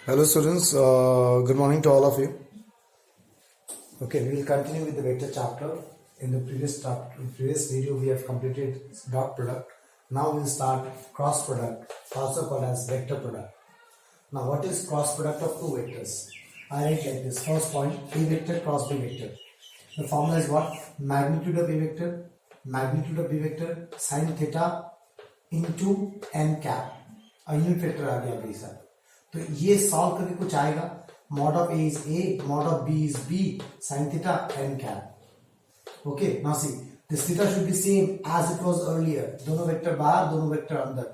Hello students, good morning to all of you. Okay, we will continue with the vector chapter. In the previous video we have completed dot product. Now we will start cross product, also called as vector product. Now what is cross product of two vectors? I write like this. First point, A vector cross B vector. The formula is what? Magnitude of A vector sin theta into n cap. A unit vector आ गया भाई साहब. तो ये solve करके कुछ आएगा. Mod of A is A, mod of B is B, sin theta n cap. Okay, now see, this theta should be same as it was earlier. दोनों vector बाहर, दोनों वेक्टर अंदर.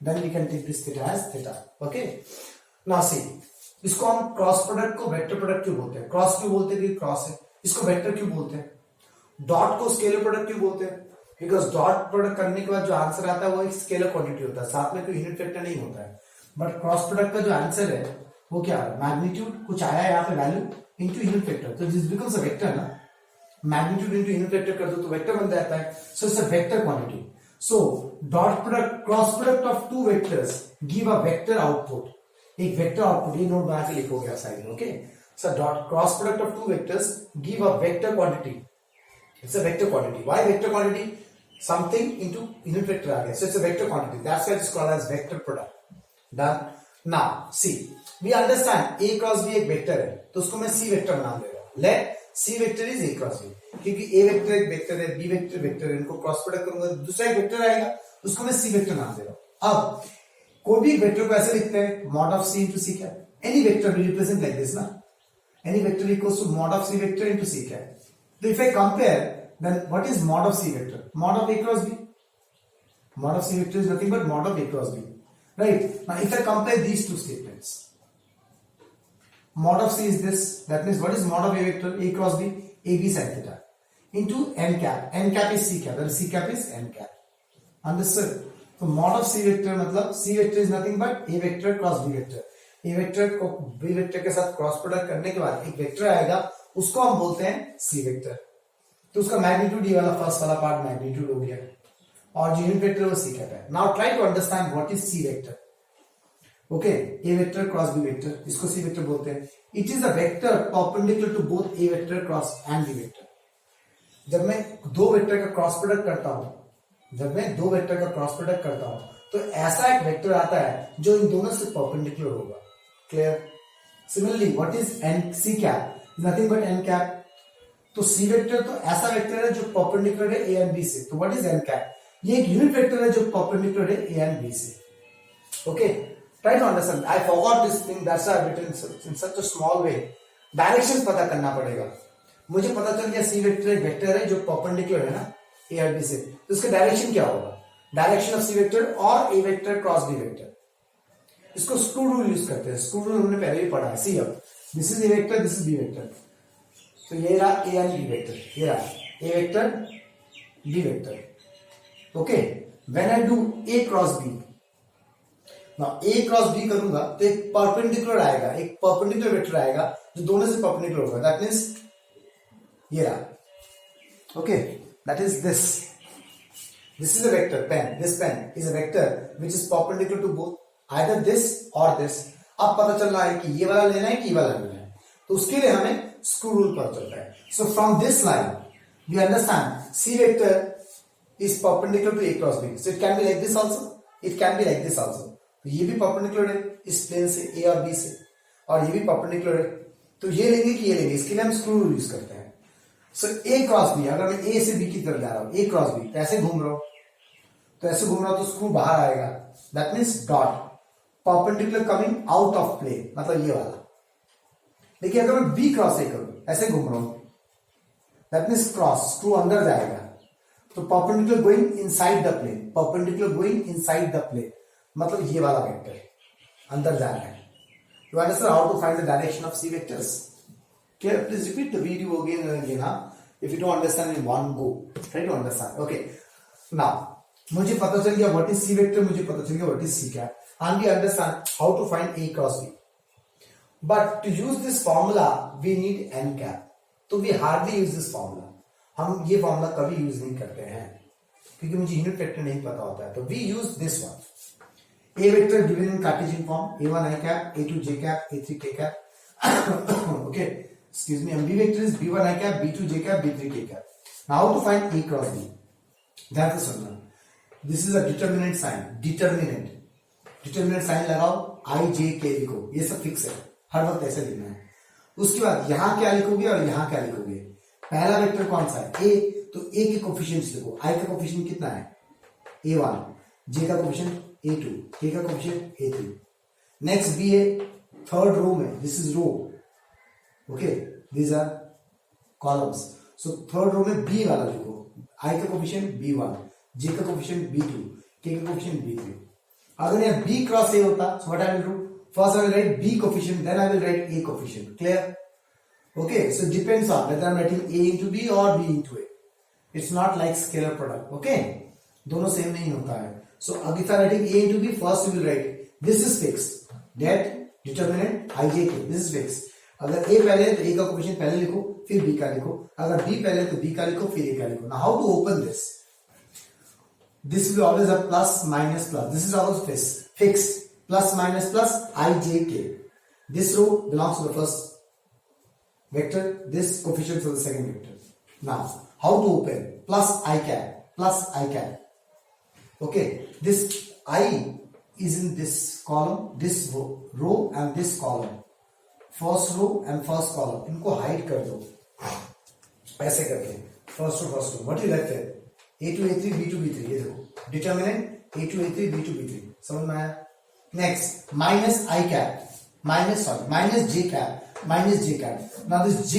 Then we can take this theta as theta. Okay, now see, इसको हम cross product को vector product क्यों बोलते हैं? क्रॉस क्यों बोलते हैं? क्रॉस है. इसको वेक्टर क्यों बोलते हैं? डॉट को स्केलर प्रोडक्ट क्यों बोलते हैं? बिकॉज डॉट प्रोडक्ट करने के बाद जो आंसर आता है वो एक स्केलर क्वांटिटी होता है, साथ में कोई यूनिट वेक्टर नहीं होता है. बट क्रॉस प्रोडक्ट का जो आंसर है वो क्या है? मैग्नीट्यूड कुछ आया यहाँ पे वैल्यू इनटू यूनिट वेक्टर, तो दिस बिकम्स अ वेक्टर ना. मैग्नीट्यूड इनटू यूनिट वेक्टर कर दो तो वेक्टर बन जाता है. सो it's a vector quantity. So dot product cross product of two vectors give a vector output. एक वेक्टर आउटपुट ये नोट बना के लिखोगे साइड में. Okay, so dot cross product of two vectors give a vector quantity. It's a vector quantity. Why vector quantity? Something into unit vector आ गया, so it's a vector quantity. That's why it's called as vector product. Done. Now see, we understand A cross B एक vector है, तो उसको मैं C vector नाम दे रहा हूं. Let C vector is A cross B, क्योंकि A वेक्टर एक वेक्टर है, B वेक्टर है, इनको क्रॉस प्रोडक्ट करूंगा दूसरा एक वेक्टर आएगा, उसको मैं C वेक्टर नाम दे रहा हूं. अब कोई भी वेक्टर को ऐसे लिखते हैं, mod of C into C cap. Any vector will represent like this ना. Any vector equals to mod of C vector into C cap. So if I compare, then what is mod of C vector? Mod of A cross B. Mod of C vector is nothing but mod of A cross B. Right. Now if I compare these two statements, mod of C is this, that means what is mod of A vector? A cross B, AB sin theta into n cap. N cap is C cap, that is C cap is n cap. Understood? So mod of C vector मतलब C vector is nothing but A vector cross B vector. A vector को B vector के साथ cross product करने के बाद एक vector आएगा, उसको हम बोलते हैं C vector. तो उसका मैग्नीट्यूड ये वाला फर्स्ट वाला पार्ट मैग्नीट्यूड हो गया, और जो यूनिट वेक्टर वो C cap है. Now try to understand what is C vector. Okay, A vector cross B vector, इसको C वेक्टर बोलते हैं. It is a vector perpendicular to both A vector cross and B vector. जब मैं दो vector का cross product करता हूं, तो ऐसा एक वेक्टर आता है जो इन दोनों से परपेंडिकुलर होगा. Clear? Similarly what is C cap? Nothing but n cap. तो C वेक्टर तो ऐसा वेक्टर है जो परपेंडिकुलर है A एंड B से. तो व्हाट इज n cap? ये एक यूनिट वेक्टर है जो परपेंडिकुलर है A एंड B से. Okay, try to understand. I forgot this thing, that's why I written in such a small way. Directions पता करना पड़ेगा. मुझे पता चल गया C वेक्टर एक वेक्टर है जो परपेंडिकुलर है ना A और B से, तो इसका डायरेक्शन क्या होगा? डायरेक्शन ऑफ C वेक्टर और A vector cross B vector. इसको स्क्रू रूल यूज करते हैं. स्क्रू रूल हमने पहले भी पढ़ा है. सी अब this is A vector, this is B vector. तो ये रहा A एंड B वेक्टर, ये रहा A vector B vector. Okay, when I do A cross B, now A cross B करूंगा तो एक परपेंडिकुलर आएगा, एक परपेंडिकुलर वेक्टर आएगा जो दोनों से परपेंडिकुलर होगा. दैट मींस ये रहा. Okay, that is this is a vector. This pen is a vector which is perpendicular to both either this और दिस. अब पता चल रहा है कि ये वाला लेना है कि ये वाला लेना है, तो उसके लिए हमें स्क्रू रूल पता चलता है. So from this line we understand C vector is perpendicular to A cross B. So it can be like this also. It can be like this also. तो ये भी perpendicular है इस प्लेन से A और B से, और ये भी perpendicular है. तो ये लेंगे कि ये लेंगे, इसके लिए हम स्क्रू रूल यूज करते हैं. सो A क्रॉस B, अगर मैं A से B की तरफ जा रहा हूं, A क्रॉस B, तो ऐसे घूम रहा हूं, तो स्क्रू बाहर आएगा. That means dot perpendicular coming out of plane, मतलब ये वाला. देखिए अगर मैं B क्रॉस A करूं, ऐसे घूम रहा हूं, दैट मीन्स क्रॉस, स्क्रू अंदर जाएगा. तो perpendicular going inside the plane, मतलब ये वाला वेक्टर अंदर जा रहा है. You understand how to find the direction of C vectors? Clear? Please repeat the video again and again. If you don't understand in one go, try to understand. Okay, now मुझे पता चल गया what is C vector, मुझे पता चल गया what is C cap, and we understand how to find A cross B. But to use this formula we need n cap. तो we hardly use this formula. हम ये formula कभी use नहीं करते हैं क्योंकि मुझे यूनिट वेक्टर नहीं पता होता है. तो we use this one. A vector given in Cartesian form, a1 I cap, a2 j cap, a3 k cap. Okay, excuse me. And B vector is b1 I cap, b2 j cap, b3 k cap. Now how to find A cross B? That's the one. This is a determinant sign. Determinant sign लगाओ, I J K लिखो. ये सब fix है, हर वक्त ऐसे लिखना है. उसके बाद यहाँ क्या लिखोगे और यहाँ क्या लिखोगे. पहला वेक्टर कौन सा है? A. तो A के कोफिशिएंट्स लिखो. I का कोफिशिएंट कितना है? A1. J का कोफिशिएंट A2. K का कोफिशिएंट A3. नेक्स्ट B है थर्ड रो में. This is row. Okay, these are columns. So third row में B वाला लिखो. I का कोफिशिएंट B1, J का कोफिशिएंट B2, K का कोफिशिएंट B3. अगर यहाँ B क्रॉस A होता, so what I will do? First I will write B coefficient, then I will write A coefficient. Clear? Okay, so depends on whether I'm writing A into B or B into A. It's not like scalar product. Okay, दोनों same नहीं होता है. So if I'm writing A into B, first you will write this is fixed. That determinant I J K. This is fixed. अगर A पहले है तो A का coefficient पहले लिखो, फिर B का लिखो. अगर B पहले है तो B का लिखो, फिर A का लिखो. Now how to open this? This will always have plus minus plus. This is always fixed. Plus minus plus I J K. This row belongs to the first vector. This coefficient for the second vector. Now how to open? Plus I cap. Plus I cap. Okay. This I is in this column, this row and this column. First row and first column. इनको hide कर दो. ऐसे करके. First row. What you left है? A2 A3 B2 B3. ये देखो. Determinant A2 A3 B2 B3. समझ में आया? Next, minus I cap, minus J cap. Now this J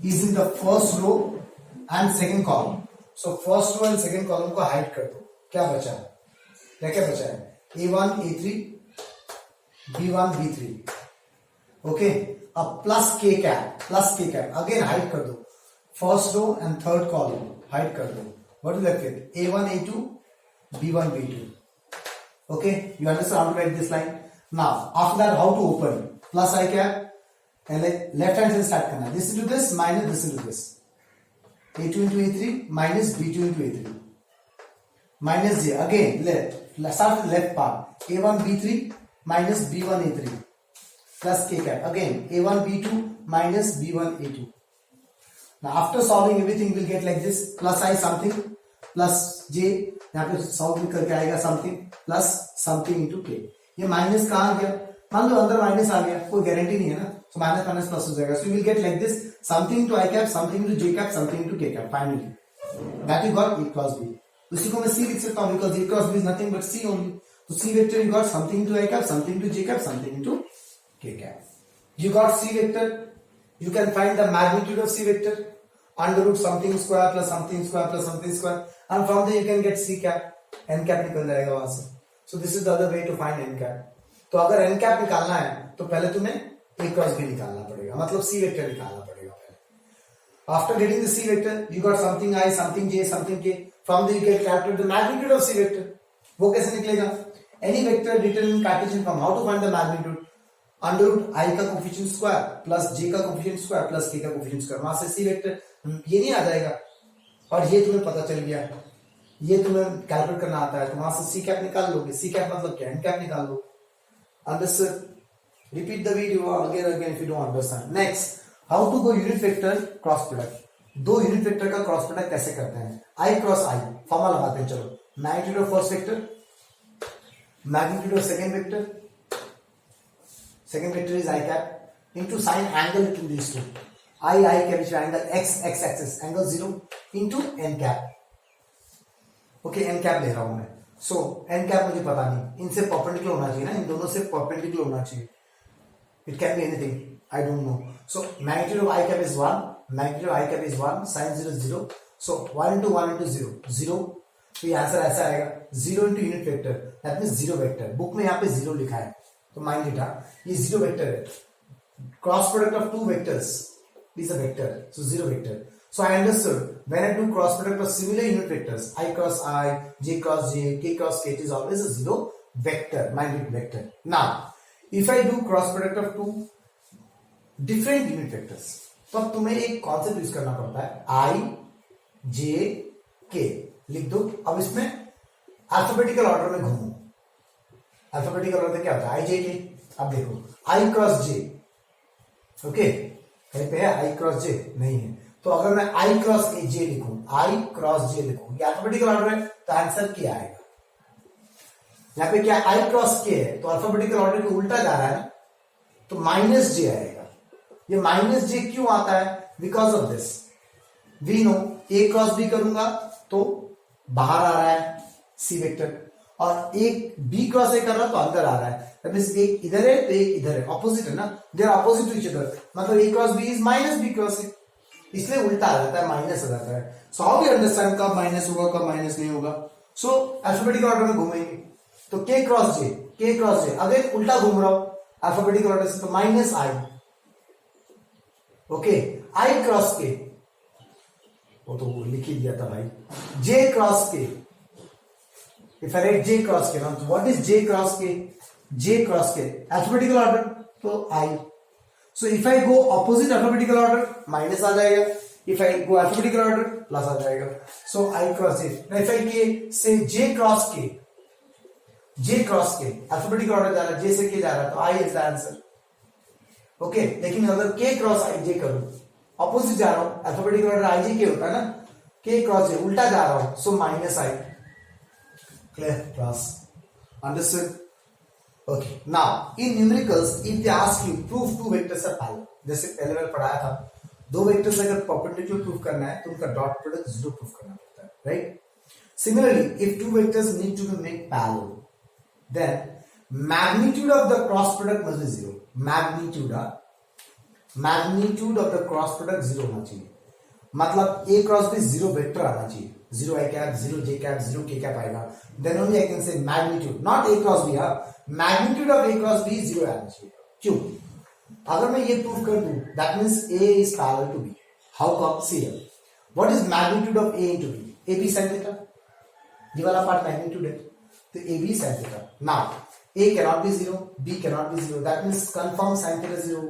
is in the first row and second column. So first row and second column को hide कर दो. क्या बचा है? क्या बचा है? A1 A3 B1 B3. Okay. अब plus K cap. Again hide कर दो. First row and third column hide कर दो. What is left with? A1 A2 B1 B2. Okay, you understand how to write this line? Now, after that, how to open? Plus I cap, and left hand side start करना. This into this, minus this into this. A2 into A3, minus B2 into A3. Minus J, again, left. Start with left part. A1 B3, minus B1 A3. Plus K cap. Again, A1 B2, minus B1 A2. Now, after solving everything, we'll get like this. Plus I something, plus J. यहाँ पे solve भी करके आएगा something plus something into के. ये minus कहाँ गया? मान लो अंदर माइनस आ गया, कोई गारंटी नहीं है ना. सो माइनस माइनस प्लस हो जाएगा. So you will get like this something into i cap, something into j cap, something into k cap. Finally that you got A cross B. उसी को मैं सी लिख सकता हूँ because A cross B is nothing but C only. तो C vector you got something into i cap, something into j cap, something into k cap. You got C vector. You can find the magnitude of C vector. Under root something square plus something square plus something square. And from there you can get C cap. N cap निकल जाएगा वहां से. So this is the other way to find N cap. तो अगर N cap निकालना है तो पहले तुम्हें A cross B निकालना पड़ेगा. मतलब C vector निकालना पड़ेगा पहले. After getting the C vector, you got something I, something J, something K. From there you get calculate the magnitude of C vector. वो कैसे निकलेगा? Any vector written in Cartesian form. How to find the magnitude? Under root I का coefficient square plus जे का coefficient square plus के का coefficient square. वहां से C vector ये नहीं आ जाएगा. और ये तुम्हें पता चल गया, ये तुम्हें कैलकुलेट करना आता है तो वहां से सी कैप निकाल लोगे. सी कैप मतलब क्या? एन कैप निकाल लो. Understood? Repeat the video again if you don't understand. Next, how to go unit vector cross product. दो यूनिट वेक्टर का क्रॉस प्रोडक्ट कैसे करते हैं? आई क्रॉस आई फॉर्मूला लगाते हैं. चलो, magnitude of first vector, magnitude of second vector. Second vector is I cap into sine angle between these two. I cap which is angle x axis angle 0 into n cap. Okay, n cap ले रहा हूं मैं. So n cap मुझे पता नहीं, इनसे perpendicular होना चाहिए ना, इन दोनों से परपेंडिकुलर होना चाहिए. It can be anything, I don't know. So magnitude of I cap is 1, magnitude of I cap is 1, sine 0 is 0. So 1 into 1 into 0 0. तो ये आंसर ऐसा आएगा 0 into unit vector, that means 0 vector. Book में यहाँ पे 0 लिखा है तो माइंड इट, ये 0 वेक्टर है. Cross product of two vectors is a vector, so 0 vector. So I understood when I do cross product of similar unit vectors, i cross i, j cross j, k cross k, it is always a 0 vector, mind it, vector. Now if I do cross product of two different unit vectors, तो अब तुम्हें एक concept use करना पड़ता है. i j k लिख दो. अब इसमें अल्फाबेटिकल ऑर्डर में घूमो. अल्फाबेटिकल ऑर्डर क्या होता है, आई जे के। अब देखो आई क्रॉस जे, ओके कहीं पे है आई क्रॉस जे, नहीं है। तो अगर मैं आई क्रॉस ए जे लिखूं, आई क्रॉस जे लिखूं, ये अल्फाबेटिकल ऑर्डर है, तो आंसर क्या आएगा? यहाँ पे क्या आई क्रॉस के है, तो अल्फाबेटिकल ऑर्डर के उल्टा जा रहा है ना, तो माइनस जे आएगा। ये माइनस जे क्यों आता है? Because of this we know, A cross B करूंगा तो बाहर आ रहा है सी वेक्टर, और एक बी क्रॉस ए कर रहा तो अंदर आ रहा है। एक इधर है तो एक इधर है, ऑपोजिट है ना, they are opposite to each other, मतलब A cross B is minus B cross A, इसलिए उल्टा आ जाता है, माइनस आ जाता है। सो हाउ वी अंडरस्टैंड कब माइनस होगा कब माइनस नहीं होगा? सो अल्फाबेटिकल ऑर्डर में घूमेंगे, तो के क्रॉस जे, के क्रॉस जे, अगर उल्टा घूम रहा हूं अल्फाबेटिकल ऑर्डर से, तो minus I, okay I cross के, वो तो लिख ही दिया था भाई, जे क्रॉस के, if I write J cross K, now what is J cross K? J cross K, alphabetical order, तो I. So if I go opposite alphabetical order, minus आ जाएगा. If I go alphabetical order, plus आ जाएगा. So I cross J. Now if I say J cross K, J cross K, alphabetical order जा रहा है, J से K जा रहा है, तो I is the answer. Okay, लेकिन अगर K cross I J करूं, opposite जा रहा हूं, alphabetical order I J K होता है ना, K cross J, उल्टा जा रहा हूं, so minus I. Clear class? Understood? Okay. Now in numericals, if they ask you prove two vectors are parallel, जैसे पहले मैंने पढ़ाया था, दो वेक्टर्स अगर परपेंडिकुलर प्रूफ करना है तो उनका डॉट प्रोडक्ट जीरो प्रूफ करना पड़ता है, right? Similarly, if two vectors need to be made parallel, then magnitude of the cross product must be zero. Magnitude of the cross product zero होना चाहिए, मतलब a cross b zero vector आना चाहिए, zero i cap, zero j cap, zero k cap आएगा, then only I can say magnitude, not A cross B, हाँ magnitude of A cross B zero आना चाहिए। क्यों? अगर मैं ये प्रूव कर दूं, that means A is parallel to B, how come? See what is magnitude of A into B? A B sin theta, ये वाला पार्ट मैग्नीट्यूड है, तो A B sin theta. Now A cannot be zero, B cannot be zero, that means confirm sin theta zero.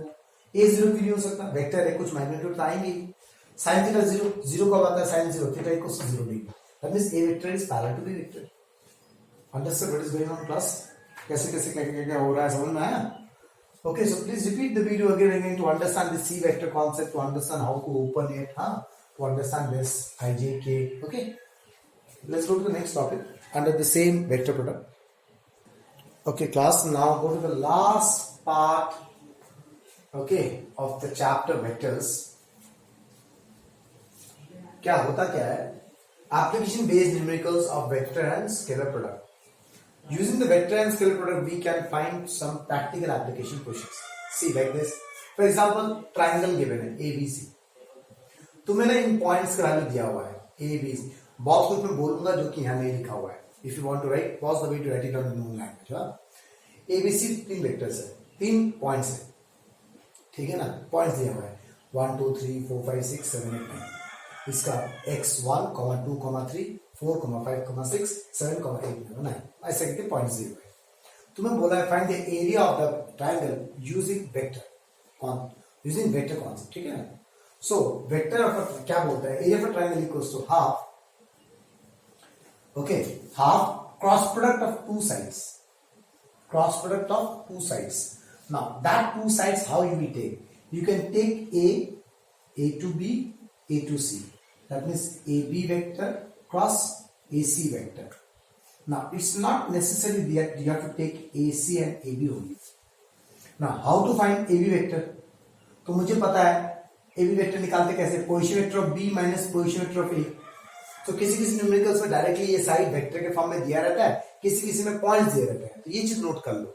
A zero क्यों नहीं हो सकता? Vector है, कुछ मैग्नीट्यूड तो आएंगे। sin थीटा जीरो, जीरो कब आता है? sin zero, theta equals to zero degree, that means A vector is parallel to B vector. Understood what is going on class? कैसे कैसे क्या हो रहा है, समझ में आया? Okay, so please repeat the video again to understand the C vector concept, to understand how to open it, to understand this IJK. Okay, let's go to the next topic under the same vector product. Okay, class, now go to the last part, okay, of the chapter vectors. क्या होता क्या है? Application based numericals of vector and scalar product. Using the vector and scalar product, we can find some practical application questions. See, like this. For example, triangle given है ABC. तो मैंने इन points का value दिया हुआ है ABC. Box में मैं बोलूंगा जो कि यहाँ नहीं लिखा हुआ है. If you want to write, pause the video, write it down in known language. हाँ. ABC तीन वेक्टर्स है, तीन पॉइंट्स है, ठीक है ना? पॉइंट्स दिया हुआ है 1 2 3 4 5 6 7 8 9. इसका x1, 2, 3, 4, 5, 6, 7, 8, 9 ऐसे करके पॉइंट्स दिए हुए हैं. तुम्हें बोला है find the area of the triangle using vector concept, ठीक है ना? सो वेक्टर ऑफ क्या बोलता है? Area of triangle equals to half, okay, half cross product of two sides, cross product of two sides. Now that two sides how you will take? You can take a to b, a to c. That means AB vector cross AC vector. Now it's not necessary that you have to take AC and AB only. Now how to find AB vector? तो मुझे पता है AB vector निकालते कैसे? Position vector of B minus position vector of A. तो किसी किसी numericals में डायरेक्टली ये साइड वेक्टर के फॉर्म में दिया रहता है, किसी किसी में पॉइंट्स दिए रहते हैं. तो ये चीज नोट कर लो.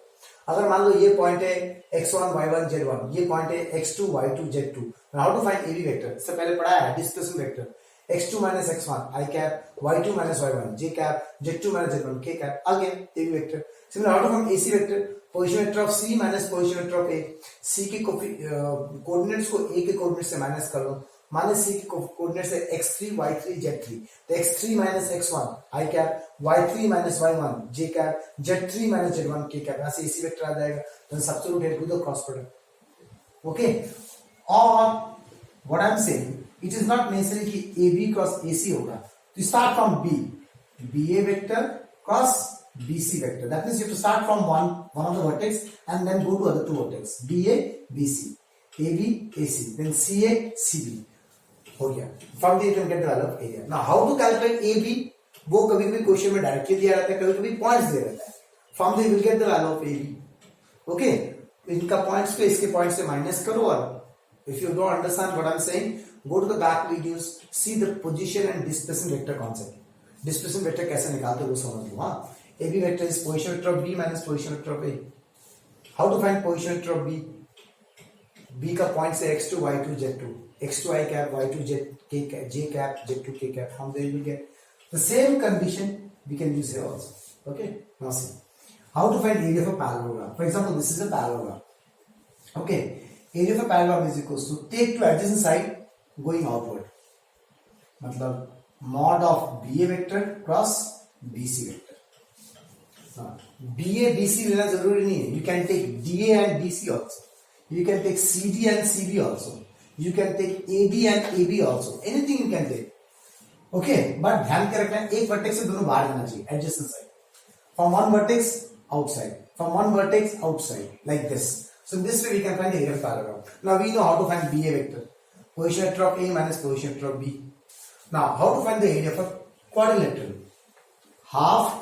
अगर मान लो ये पॉइंट है x1 y1 z1, ये पॉइंट है x2 y2 z2. How to find AB vector? इससे पहले पढ़ाया है displacement vector. x2 minus x1 i cap, y2 minus y1 j cap, z2 minus z1 k cap. Again AB vector. Similar, how to find AC vector? Position vector of C minus position vector of A. C के coordinates को A के coordinate से minus कर लो. Minus C के coordinate से x3 y3 z3. तो x3 minus x1 i cap, y3 minus y1 j cap, z3 minus z1 k cap. ऐसे AC vector आ जाएगा. Then substitute it with the cross product. Okay. Or what I'm saying, it is not necessary कि AB cross AC होगा. To start from B, BA vector cross BC vector. That means you have to start from one of the vertex and then go to other two vertex. BA, BC, AB, AC, then CA, CB. हो गया. From there you can get the value of area. Now how to calculate AB? वो कभी कभी question में directly दिया रहता है, कभी कभी पॉइंट्स दिया रहता है. From there you will get the value of AB. Okay? इनका पॉइंट्स पे इसके पॉइंट्स से माइनस करो और if you don't understand what I'm saying, go to the back videos, see the position and displacement vector concept. Displacement vector कैसे निकालते हो वो समझ लो. हाँ, AB vector is position vector of B minus position vector of A. How to find position vector of B? B का point से x2, y2, z2, x2 i cap, y2 j cap, z2 k cap. From there you will get the same condition we can use here also. Okay, now see how to find area of a parallelogram. For example, this is a parallelogram. Okay, area of a parallelogram is equals to take two adjacent side going outward. मतलब mod of BA vector cross BC vector. BA BC लेना जरूरी नहीं है. You can take DA and DC also. You can take CD and CB also. You can take AD and AB also. Anything you can take. Okay, but ध्यान के रखना है एक vertex से दोनों बाहर जाना चाहिए. Adjacent side. From one vertex outside. From one vertex outside. Like this. So in this way we can find the area of parallelogram. Now we know how to find BA vector. Position vector of A minus position vector of B. Now how to find the area of a quadrilateral? Half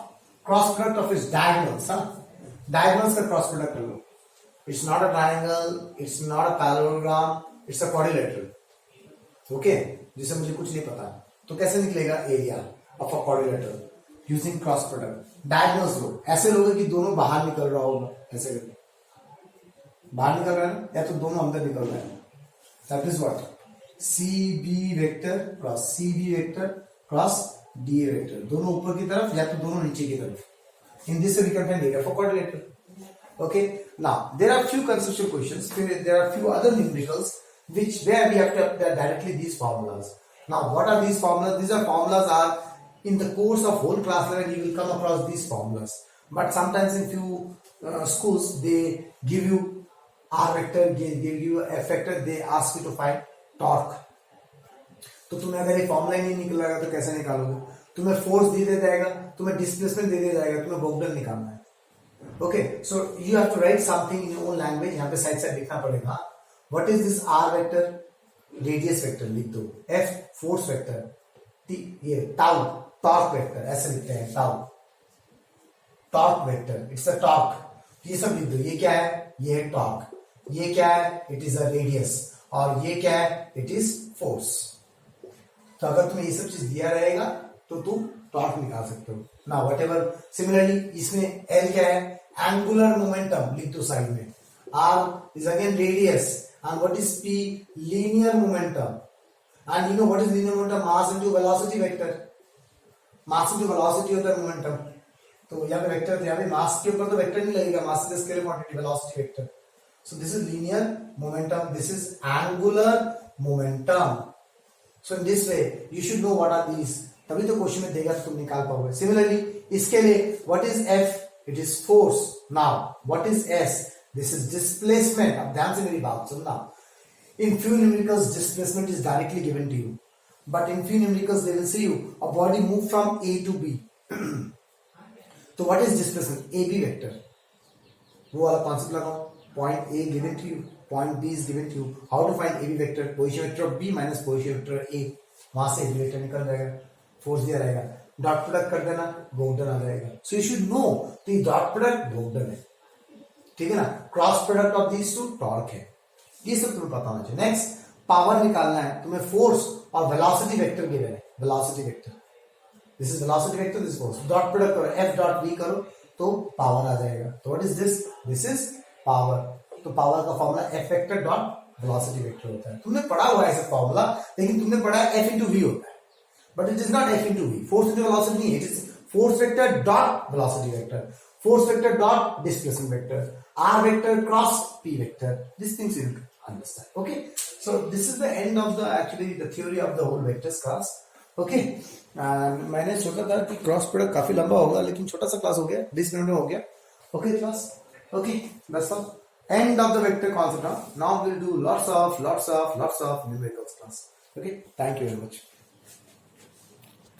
cross product of its diagonals. Diagonals का cross product कर लो. It's not a triangle, it's not a parallelogram, it's a quadrilateral. Okay, जिसे मुझे कुछ नहीं पता तो कैसे निकलेगा area of a quadrilateral using cross product. Diagonals लो, ऐसे लोगे कि दोनों बाहर निकल रहा होगा, ऐसे करके बाहर निकल रहा है ना, या तो दोनों अंदर निकल रहा है. That is what CB vector cross CB vector cross DA vector. दोनों ऊपर की तरफ या तो दोनों नीचे की तरफ. In this way we can find area for quadrilateral. Okay, now there are few conceptual questions. There are few other numericals where we have to apply directly these formulas. Now what are these formulas? These are formulas are in the course of whole class level you will come across these formulas. But sometimes in few schools they give you R vector, they give you F vector, they ask you to find torque. तो तुम्हें अगर ये formula ही नहीं निकल रहा तो कैसे निकालोगे? तुम्हें फोर्स दे दिया जाएगा, तुम्हें डिस्प्लेसमेंट दे दिया जाएगा, तुम्हें वोगडल निकालना है. Okay, so you have to write something in your own language. यहाँ पे साइड साइड लिखना पड़ेगा. What is this R vector? Radius vector लिख दो. F force vector. T ये tau torque vector ऐसे लिखते हैं tau. Torque vector. It's a torque. ये सब लिख दो. ये क्या है? ये है torque. ये क्या है? It is a radius. और ये क्या है? It is force. तो अगर तुम्हें ये सब चीज दिया रहेगा तो तुम टॉर्क निकाल सकते हो. ना व्हाटएवर. सिमिलरली इसमें L क्या है? एंगुलर मोमेंटम लिख दो साइड में. R is again radius and what is P? Linear momentum. And you know what is linear momentum? Mass into velocity vector. Mass into velocity होता है momentum. तो यहाँ पे वेक्टर, यहाँ पे मास के ऊपर तो वेक्टर नहीं लगेगा. Mass is scalar quantity, velocity vector. So this is linear momentum. This is angular momentum. So in this way you should know what are these. तभी तो क्वेश्चन में देगा तो तुम निकाल पाओगे. सिमिलरली इसके लिए what is F? It is force. Now what is S? This is displacement. अब ध्यान से मेरी बात सुनना. In few numericals displacement is directly given to you, but in few numericals they will say you a body move from A to B. So what is displacement? AB vector. वो वाला concept लगाओ. Point A given to you, point B is given to you. How to find AB vector? Position vector of B minus position vector of A. वहां से AB vector निकल जाएगा. Force दिया रहेगा. Dot product कर देना, वोगडल आ जाएगा. So you should know the dot product वोगडल है. ठीक है ना. Cross product of these two torque है. ये सब तुम्हें पता होना चाहिए. नेक्स्ट पावर निकालना है तुम्हें. फोर्स और वेलोसिटी वेक्टर गिवन है. Velocity vector, this is velocity vector, this force. Dot product करो, F डॉट V करो तो पावर आ जाएगा. तो what is this? This is power. तो पावर का formula F vector dot velocity vector होता है. तुमने पढ़ा हुआ है ऐसा फॉर्मूला, लेकिन तुमने पढ़ा है F इंटू V होता है. But it is not F into V. Force into velocity. It is force vector dot velocity vector. Force vector dot displacement vector. R vector cross P vector. These things you need to understand. Okay. So this is the end of the theory of the whole vectors class. Okay. मैंने सोचा था कि cross product काफी लंबा होगा, लेकिन छोटा सा क्लास हो गया. 20 मिनट में हो गया. Okay class. Okay. That's all. End of the vector concept. Now we'll do lots of numericals class. Okay. Thank you very much.